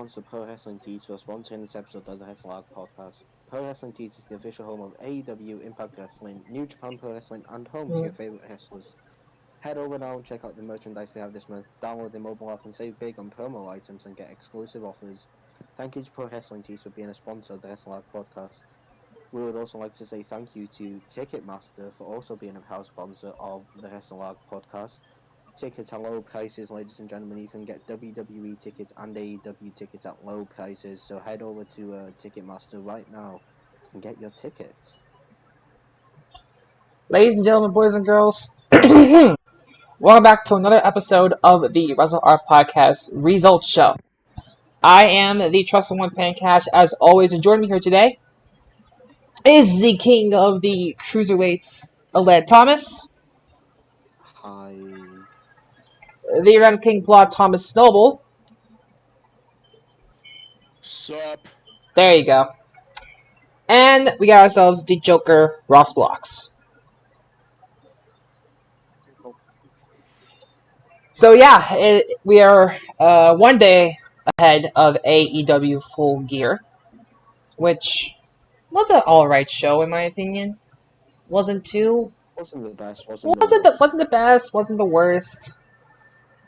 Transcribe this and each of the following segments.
sponsor Pro Wrestling Tees for sponsoring this episode of the Wrestle Podcast. Pro Wrestling Tees is the official home of AEW, Impact Wrestling, New Japan Pro Wrestling, and home to your favorite wrestlers. Head over now and check out the merchandise they have this month. Download the mobile app and save big on promo items and get exclusive offers. Thank you to Pro Wrestling Tees for being a sponsor of the Wrestle Podcast. We would also like to say thank you to Ticketmaster for also being a house sponsor of the Wrestle Podcast. Tickets at low prices, ladies and gentlemen. You can get WWE tickets and AEW tickets at low prices. So head over to Ticketmaster right now and get your tickets. Ladies and gentlemen, boys and girls, welcome back to another episode of the Wrestle Art Podcast Results Show. I am the Trusted One Pancash, as always, and joining me here today is the king of the cruiserweights, Aled Thomas. Hi. The Red King Plot, Thomas Snowball. Sup? There you go. And we got ourselves the Joker, Ross Blocks. So yeah, we are one day ahead of AEW Full Gear, which was an alright show in my opinion. Wasn't the best, wasn't the worst.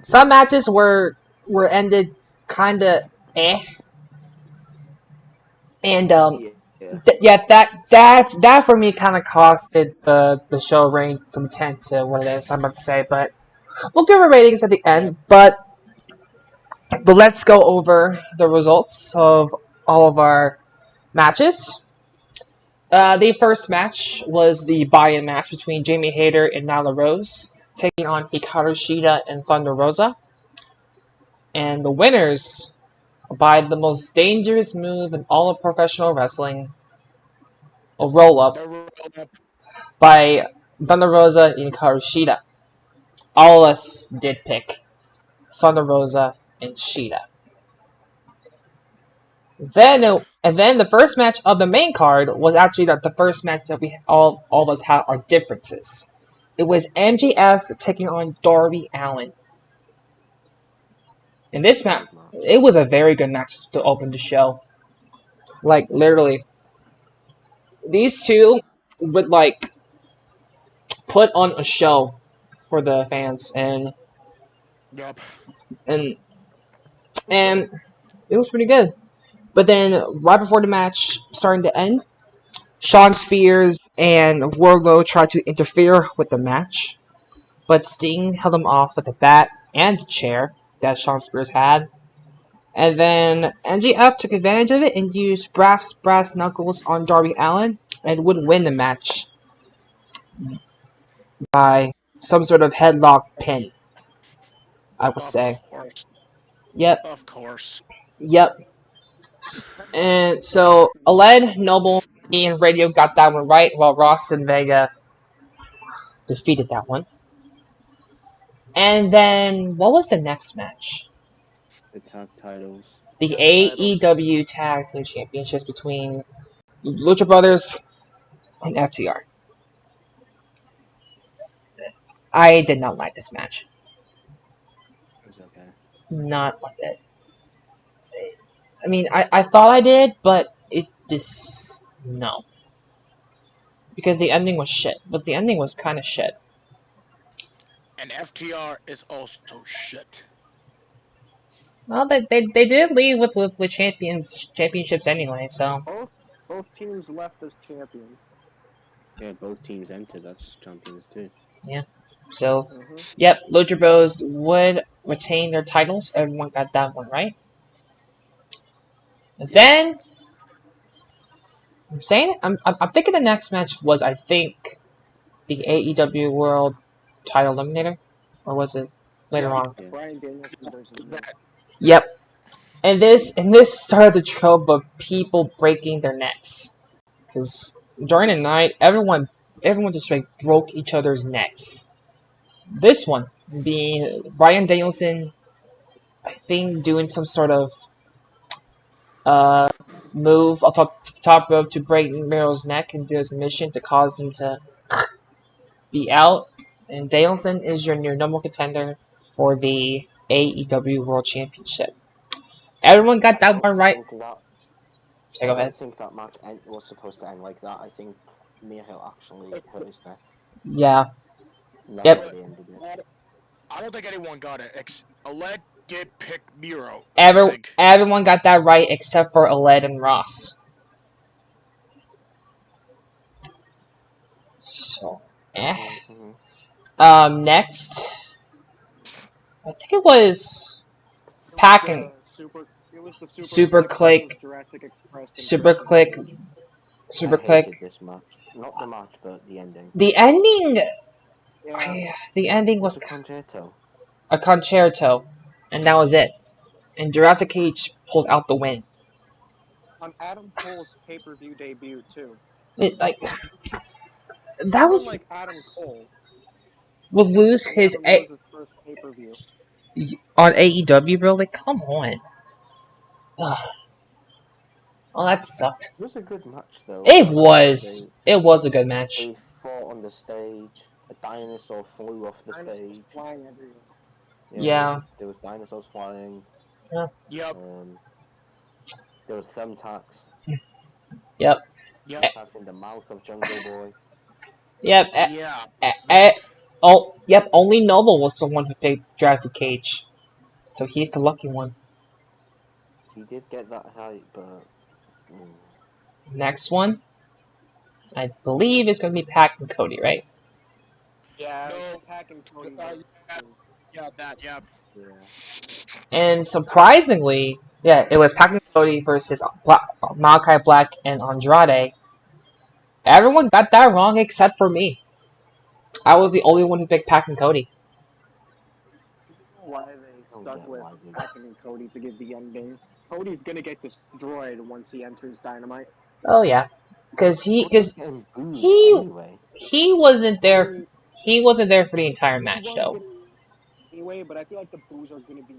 Some matches were ended kinda and that for me kind of costed the show range from 10 to what it is I'm about to say, but we'll give our ratings at the end. But let's go over the results of all of our matches. The first match was the buy-in match between Jamie Hayter and Nyla Rose, taking on Hikaru Shida and Thunder Rosa. And the winners by the most dangerous move in all of professional wrestling, a roll-up by Thunder Rosa and Hikaru Shida. All of us did pick Thunder Rosa and Shida. Then the first match of the main card was actually the first match that we all of us had our differences. It was MJF taking on Darby Allin. In this match, it was a very good match to open the show. Like, literally, these two would put on a show for the fans, and it was pretty good. But then, right before the match starting to end, Shawn Spears and Wardlow tried to interfere with the match, but Sting held them off with the bat and the chair that Shawn Spears had. And then MJF took advantage of it and used brass knuckles on Darby Allin and would win the match by some sort of headlock pin, I would say. Yep. Of course. Yep. And so, Aled, Noble, and Radio got that one right, while Ross and Vega defeated that one. And then, what was the next match? The tag titles. The AEW Tag Team Championships between Lucha Brothers and FTR. I did not like this match. It was okay. Not like it. I mean, I thought I did, but it just... no. Because the ending was shit. But the ending was kind of shit. And FTR is also shit. Well, they did lead with championships anyway, so... Both teams left as champions. Yeah, both teams entered as champions too. Yeah. So, Yep, Lucha Bros would retain their titles. Everyone got that one right. And then, I'm thinking the next match was, I think, the AEW World Title Eliminator, or was it later on? Bryan Danielson versus Yep. And this started the trope of people breaking their necks, because during the night, everyone just broke each other's necks. This one being Bryan Danielson, I think, doing some sort of move on top rope to break Miro's neck and do a submission to cause him to be out. And Danielson is your new number one contender for the AEW World Championship. Everyone got I that don't one right. think that. Okay, I go don't ahead. think that match was supposed to end like that. I think Mihail actually hurt his neck. Yeah. And that's Yep. why they ended it. I don't think anyone got it. Aled did pick Miro, I think. Everyone got that right except for Aled and Ross. So, next, I think it was Pac and It was the Super Click versus Click, Jurassic Express and Super Christian Click, Cage. Super I Click. hated this match. Not the match, but the ending. The ending, Yeah, the ending It's was a concerto. a concerto, and that was it. And Jurassic Cage pulled out the win. on Adam Cole's pay-per-view debut too. Like that Someone was like Adam Cole would lose would his never lose his first pay-per-view. on AEW, bro. Like, come on. Ugh. Oh, that sucked. It was a good match, though. It was. It was a good match. They fought on the stage. A dinosaur flew off the Dinosaurs stage. flying everywhere. Yeah. There was dinosaurs flying. Yeah. Yep. There was thumbtacks. Yep. Yep. Thumbtacks in the mouth of Jungle Boy. Yep. Yeah. Yep. Oh, yep. Only Noble was the one who picked Jurassic Cage, so he's the lucky one. He did get that height, but Next one, I believe, is going to be Pac and Cody, right? Yeah, No. Pac and Cody versus. Yeah, that, yeah. And surprisingly, yeah, it was Pac and Cody versus Malachi Black and Andrade. Everyone got that wrong except for me. I was the only one who picked Pac and Cody. Why they stuck with Pac and Cody to give the ending. Cody's gonna get destroyed once he enters Dynamite. Oh yeah, because anyway. he wasn't there. He wasn't there for the entire match though. Anyway, but I feel like the boos are gonna be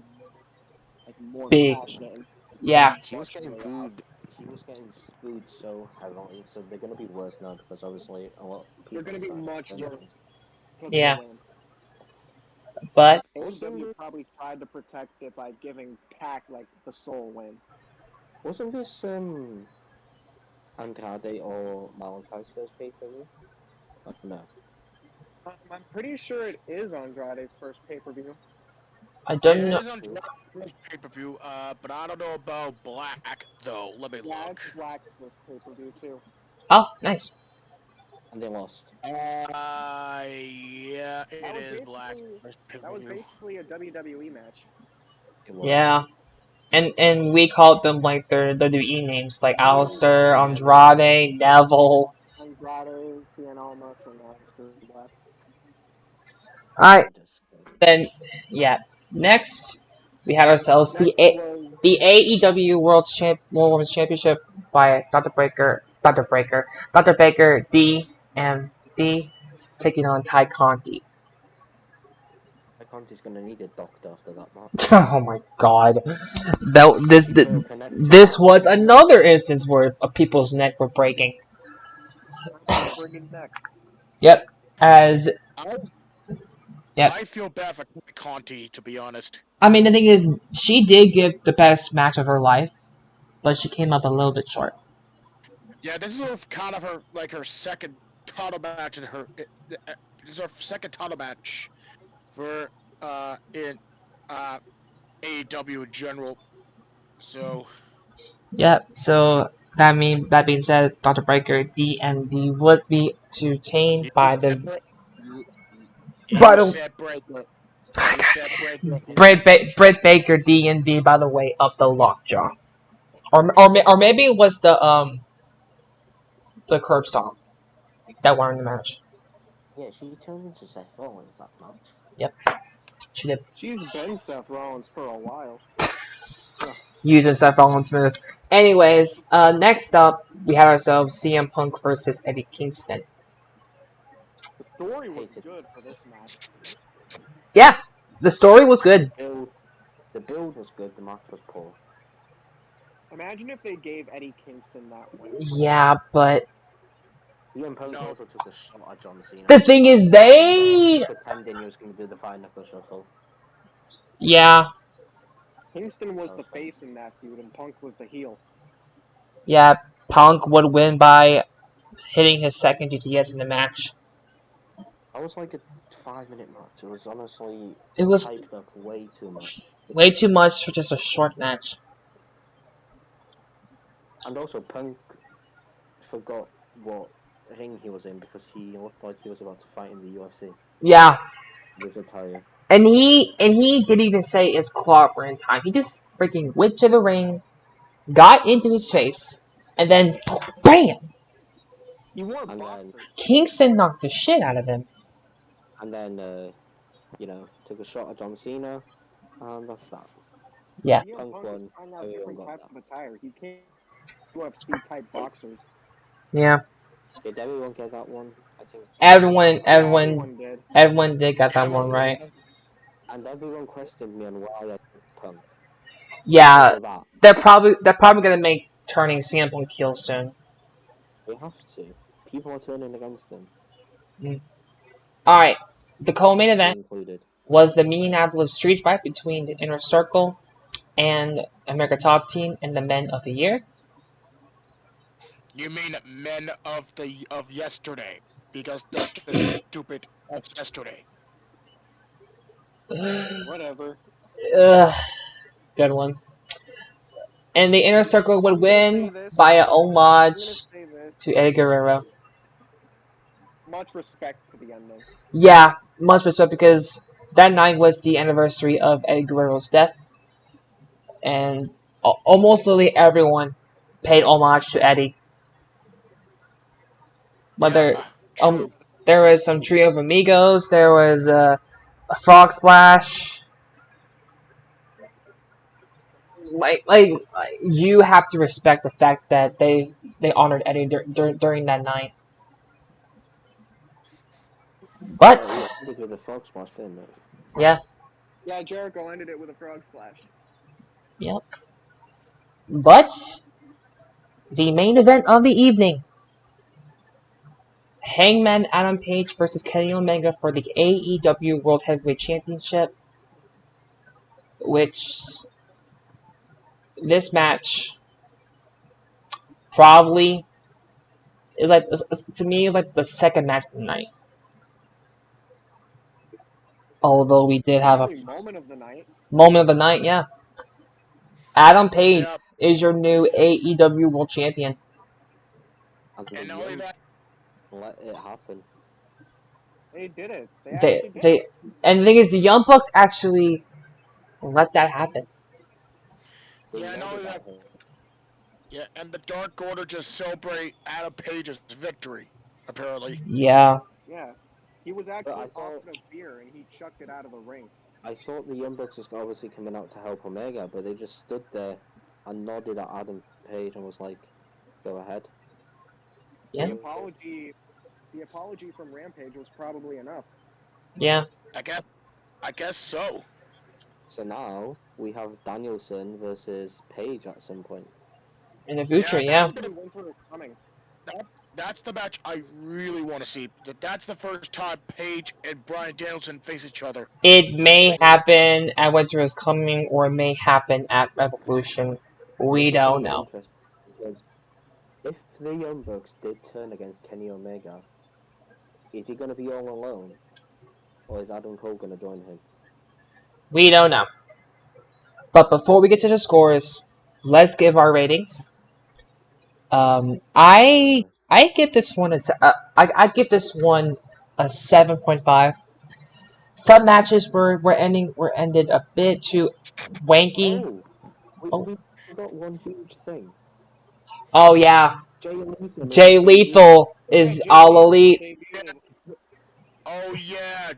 more Big. passionate. Yeah. He was getting booed. He was getting booed so heavily, so they're gonna be worse now because obviously a lot of people. They're gonna be much worse. Yeah. But AEW probably tried to protect it by giving Pac the sole win. Wasn't this Andrade or Malachi's first pay-per-view? No. I'm pretty sure it is Andrade's first pay-per-view. I don't know. It is on first pay-per-view, but I don't know about Black, though. Let me Yeah, look. it's Black's first pay-per-view, too. Oh, nice. And they lost. Yeah, it is Black. That was basically a WWE match. Yeah. And we called them like their WWE names, like Alistair, Andrade, Neville. Andrade, Cien Almas, and Alistair Black. Alright. Then, yeah. Next, we had ourselves the AEW World Women's Championship by Dr. Baker, DMD, taking on Ty Conti. Ty Conti's gonna need a doctor after that match. Oh my god. This was another instance where people's neck were breaking. Yep. I feel bad for Conti, to be honest. I mean, the thing is, she did give the best match of her life, but she came up a little bit short. Yeah, this is kind of her second title match in her. This is her second title match for in AEW in general. So. Yep. So that being said, Dr. Breaker DMD would be detained by the. Britt Baker DMD, by the way, up the lockjaw, or maybe it was the curb stomp that won the match. Yeah, she turned into Seth Rollins that match. Yep, she did. She's been Seth Rollins for a while. Using Seth Rollins move. Anyways, next up, we had ourselves CM Punk versus Eddie Kingston. The story was good for this match. Yeah, the story was good. The build was good, the match was poor. Imagine if they gave Eddie Kingston that win. Yeah, but CM Punk also took a shot at John Cena. The thing is, they pretending he was going to do the fine knuckle shuffle. Yeah, Kingston was That the was fun. face in that feud, and Punk was the heel. Yeah, Punk would win by hitting his second GTS in the match. That was like a 5-minute match. It was honestly It was hyped up way too much. way too much for just a short match. And also, Punk forgot what ring he was in because he looked like he was about to fight in the UFC. Yeah, His attire. and he didn't even say it's clobber in time. He just freaking went to the ring, got into his face, and then BAM! He wore And then, boxers. Kingston knocked the shit out of him. took a shot at John Cena, and that's that. Yeah. CM Punk Punk is won. trying out Everyone different got types that. of attire. He can't UFC type boxers. Yeah. Did everyone get that one? I think. Everyone Yeah, everyone did. everyone did get that Everyone, one right. And everyone questioned me on why I picked Punk. Because Yeah. of that. They're probably gonna make turning CM Punk heel soon. They have to. People are turning against them, Alright. The co-main me event included. was the Minneapolis Street Fight between the Inner Circle and America Top Team and the Men of the Year. you mean men of yesterday? Because they're just stupid as yesterday. Whatever. Ugh, good one. And the Inner Circle would I'm gonna say win this. via I'm gonna homage say this. to Eddie Guerrero. Much respect for the ending. Yeah, much respect because that night was the anniversary of Eddie Guerrero's death, and almost literally everyone paid homage to Eddie. Yeah, Whether true. there was some Trio of Amigos, there was a Frog Splash. Like you have to respect the fact that they honored Eddie during that night. Well, But it ended with a frog splash, didn't it? yeah, Yeah, Jericho ended it with a frog splash. yep. But the main event of the evening: Hangman Adam Page versus Kenny Omega for the AEW World Heavyweight Championship. Which this match probably is like to me is like the second match of the night. Although we did have a Probably moment of the night. moment of the night, yeah. Adam Page Yeah, is your new AEW World Champion. And the and not only Young that, let it happen. They did it. They They actually did it. they and the thing is, the Young Bucks actually let that happen. They yeah, not nodded only at that, him. yeah, and the Dark Order just celebrate Adam Page's victory. Apparently, Yeah, Yeah. He was But actually tossing a beer and he chucked it out of the ring. I thought the Young Bucks was obviously coming out to help Omega, but they just stood there and nodded at Adam Page and was like, "Go ahead." yeah, The apology from Rampage was probably enough. yeah. I guess, I guess so. So now we have Danielson versus Page at some point. In the future, Yeah, yeah. that's gonna Winter is coming. that's the match I really want to see. That's the first time Page and Brian Danielson face each other. It may happen at Winter is Coming, or it may happen at Revolution. We This is going don't to be know. interesting because if the Young Bucks did turn against Kenny Omega, is he going to be all alone, or is Adam Cole going to join him? We don't know. But before we get to the scores, let's give our ratings. I give this one I give this one a 7.5. Some matches were ended a bit too wanky. Oh, Oh, we forgot one huge thing. oh yeah, Jay Lethal made his Jay debut. Lethal Yeah, is Jay all Lethal elite. Yeah. debuted. Oh yeah,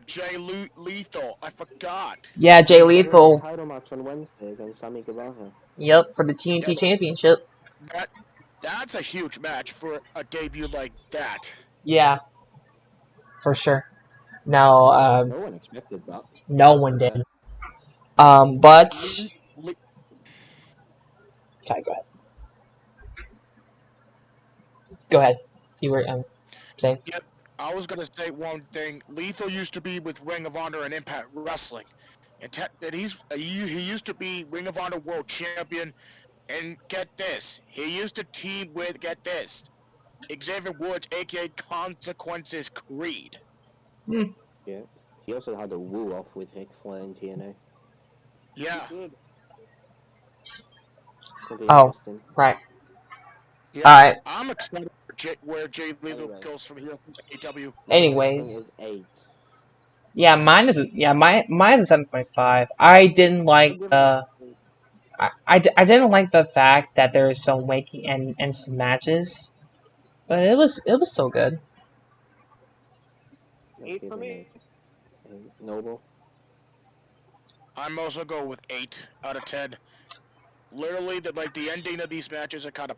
Lethal. I forgot. Yeah, Jay He's got a Lethal. title match on Wednesday against Sammy Guevara. Yep, for the Yeah, TNT Championship. that that's a huge match for a debut like that. Yeah, for sure. No, No one expected that, no to one be did. fair. But Le- sorry, go ahead. Go ahead. You were saying. yeah, I was gonna say one thing. Lethal used to be with Ring of Honor and Impact Wrestling, And he used to be Ring of Honor World Champion. And get this, he used to team with, get this, Xavier Woods, aka Consequences Creed. Yeah. He also had a woo off with Ric Flair in TNA. Yeah. He did. Could be Oh, interesting. right. Yeah. Alright. I'm excited for where Jay Lethal Anyway. goes from here from AEW. My rating Anyways. is 8. Yeah, mine is mine's a 7.5. I didn't like the I didn't like the fact that there is some waking and some matches, but it was so good. Let's 8 give for him me. 8. Noble. I'm also go with 8 out of 10. Literally, the ending of these matches are kind of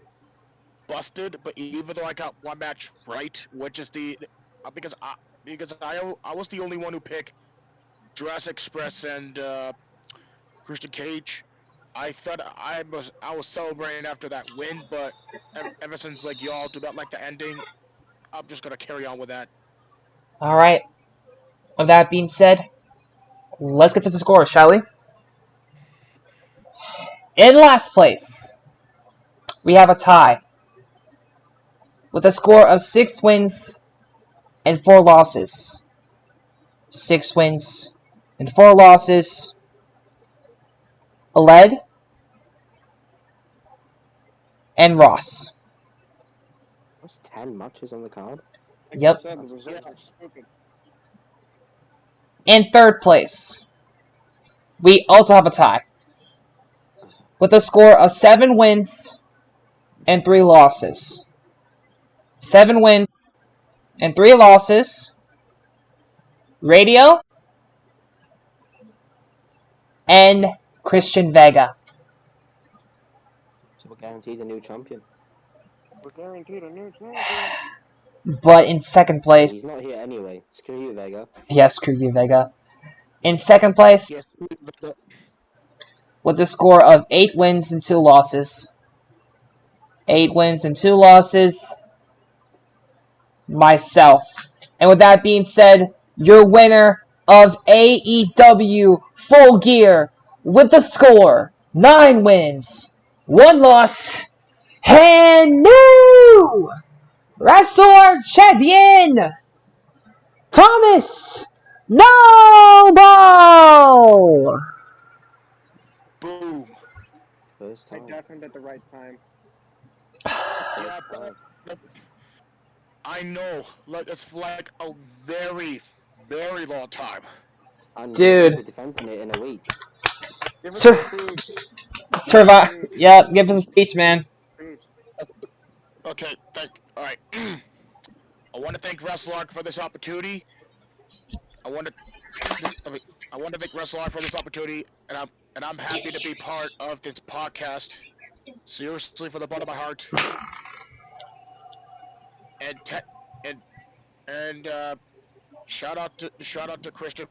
busted, but even though I got one match right, which is because I was the only one who picked Jurassic Express and Christian Cage. I thought I was celebrating after that win, but ever since like y'all do not like the ending, I'm just gonna carry on with that. Alright. With that being said, let's get to the score, shall we? In last place, we have a tie with a score of 6 wins and 4 losses. 6 wins and 4 losses. Aled and Ross. There's 10 matches on the card. Like Yep. I said, the That's results Yeah. are stupid. In third place, we also have a tie with a score of 7 wins and 3 losses. 7 wins and 3 losses. Radio and Christian Vega. So we're guaranteed a new champion. We're guaranteed a new champion. But in second Well, place, he's not here anyway. Screw you, Vega. yes, screw you, Vega. In second place, Yes. with a score of 8 wins and 2 losses. 8 wins and 2 losses. Myself. And with that being said, your winner of AEW Full Gear with the score 9 wins, 1 loss, and new Wrestler Champion Thomas Noble. Boom. First I time. deafened at the right time. Yeah, First time. but I know, like it's like a very, very long time. And you're going Dude. to be defending it in a week. Give us Sir, a speech. survive. Yep, give us a speech, man. Speech. Okay, all right. I want to thank WrestleArc for this opportunity. I want to, I want to thank WrestleArc for this opportunity, and I'm happy to be part of this podcast. Seriously, from the bottom of my heart. And and shout out to Christian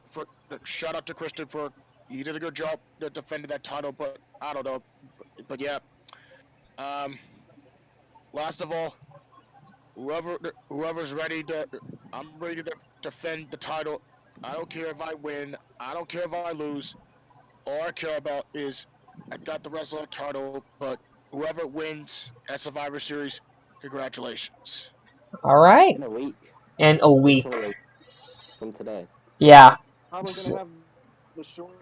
for he did a good job defending that title, but I don't know, but yeah. Um, last of all, whoever's ready to, I'm ready to defend the title. I don't care if I win. I don't care if I lose. All I care about is I got the wrestler title, but whoever wins at Survivor Series, congratulations. Alright. In a week. In a week. Literally a week from today. Yeah. Probably gonna have the shorter.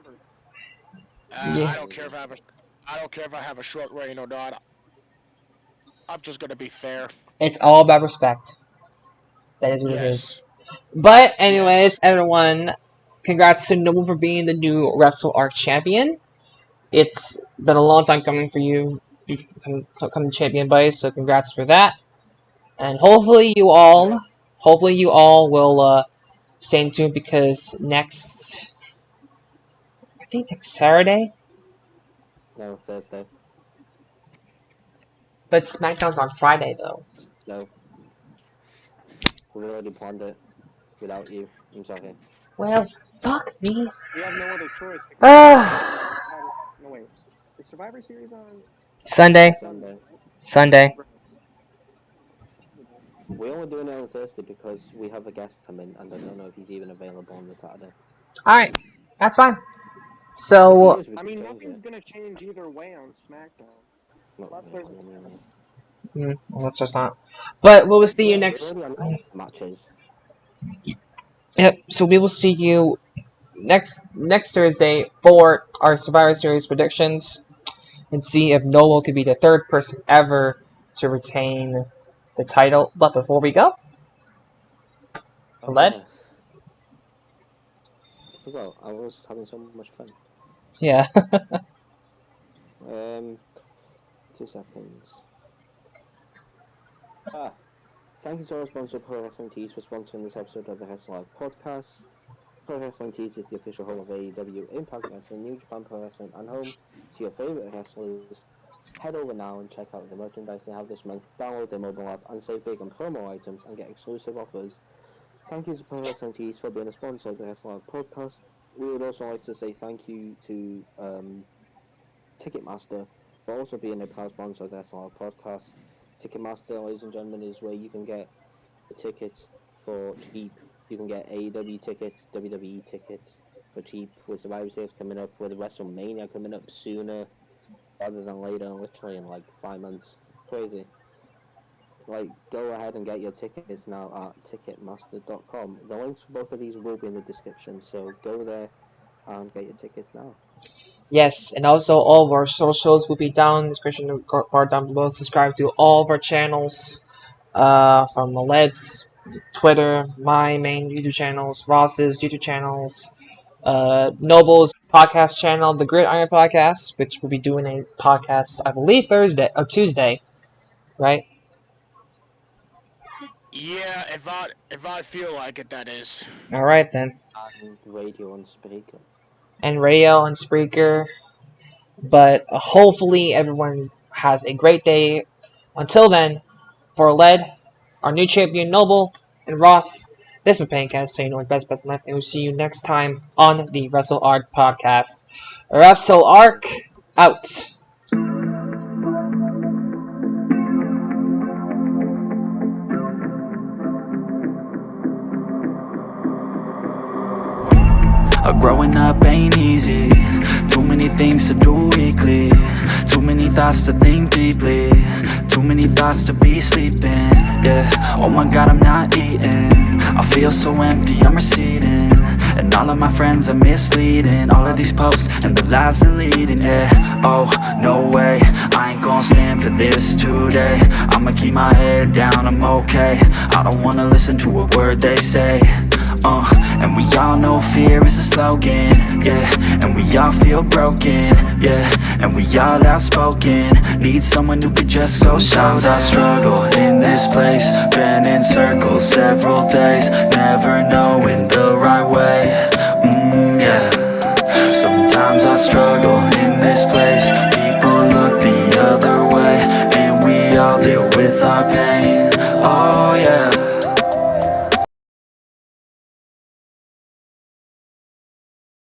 Yeah. I don't care if I have a short reign or not. I'm just gonna be fair. It's all about respect. That is what it is. Yes. But anyways, Yes. everyone, congrats to Noble for being the new WrestleArc champion. It's been a long time coming for you becoming champion, buddy. So congrats for that. And hopefully you all will stay in tune because I think next Saturday, No, Thursday. but SmackDown's on Friday though. So, we already planned it without you. I'm sorry. Well, fuck me. We have no other choice. Ah. No wait. Is Survivor Series on Sunday. Sunday. Sunday. We're only doing it on Thursday because we have a guest coming and I don't know if he's even available on the Saturday. Alright. That's fine. So, If he is, we I could mean, change nothing's it. gonna change either way on SmackDown. Not Plus, there's really, anyway. well, let's just not. But we will see you Yeah, we've next. already announced matches. Yep. So we will see you next Thursday for our Survivor Series predictions, and see if Noel could be the third person ever to retain the title. But before we go, Oh Led? yeah. Forgot. I was having so much fun. Yeah. 2 seconds. Thank you to our sponsor Pro Wrestling Tees for sponsoring this episode of the Wrestle Live podcast. Pro Wrestling Tees is the official home of AEW, Impact Wrestling, New Japan Pro Wrestling, and home to your favorite wrestlers. Head over now and check out the merchandise they have this month. Download their mobile app and save big on promo items and get exclusive offers. Thank you to Pro Wrestling Tees for being a sponsor of the Wrestle Live podcast. We would also like to say thank you to Ticketmaster for also being a proud sponsor of the Wrestle Live podcast. Ticketmaster, ladies and gentlemen, is where you can get the tickets for cheap. You can get AEW tickets, WWE tickets for cheap, with Survivor Series coming up, with WrestleMania coming up sooner rather than later, literally in like 5 months. Crazy. Like, go ahead and get your tickets now at Ticketmaster.com. The links for both of these will be in the description, so go there and get your tickets now. Yes, and also all of our socials will be down in the description bar down below. Subscribe to all of our channels, from Maled's Twitter, my main YouTube channels, Ross's YouTube channels, Noble's podcast channel, the Gridiron Podcast, which will be doing a podcast, I believe Thursday or Tuesday, right? Yeah, if I feel like it, that is. All right then, And radio and Spreaker. and radio and Spreaker. But hopefully everyone has a great day. Until then, for Led, our new champion Noble, and Ross, this is Pancast, so you know what's best in life, and we'll see you next time on the Wrestle Arc podcast. Wrestle Arc out. Growing up ain't easy. Too many things to do weekly. Too many thoughts to think deeply. Too many thoughts to be sleeping. Yeah, oh my god, I'm not eating. I feel so empty, I'm receding. And all of my friends are misleading. All of these posts and the lives they're leading. Yeah, oh, no way, I ain't gon' stand for this today. I'ma keep my head down, I'm okay. I don't wanna listen to a word they say. And we all know fear is a slogan, yeah. And we all feel broken, yeah. And we all outspoken. Need someone who could just go show. Sometimes I struggle in this place. Been in circles several days, never knowing the right way, yeah. Sometimes I struggle in this place. People look the other way, and we all deal with our pain.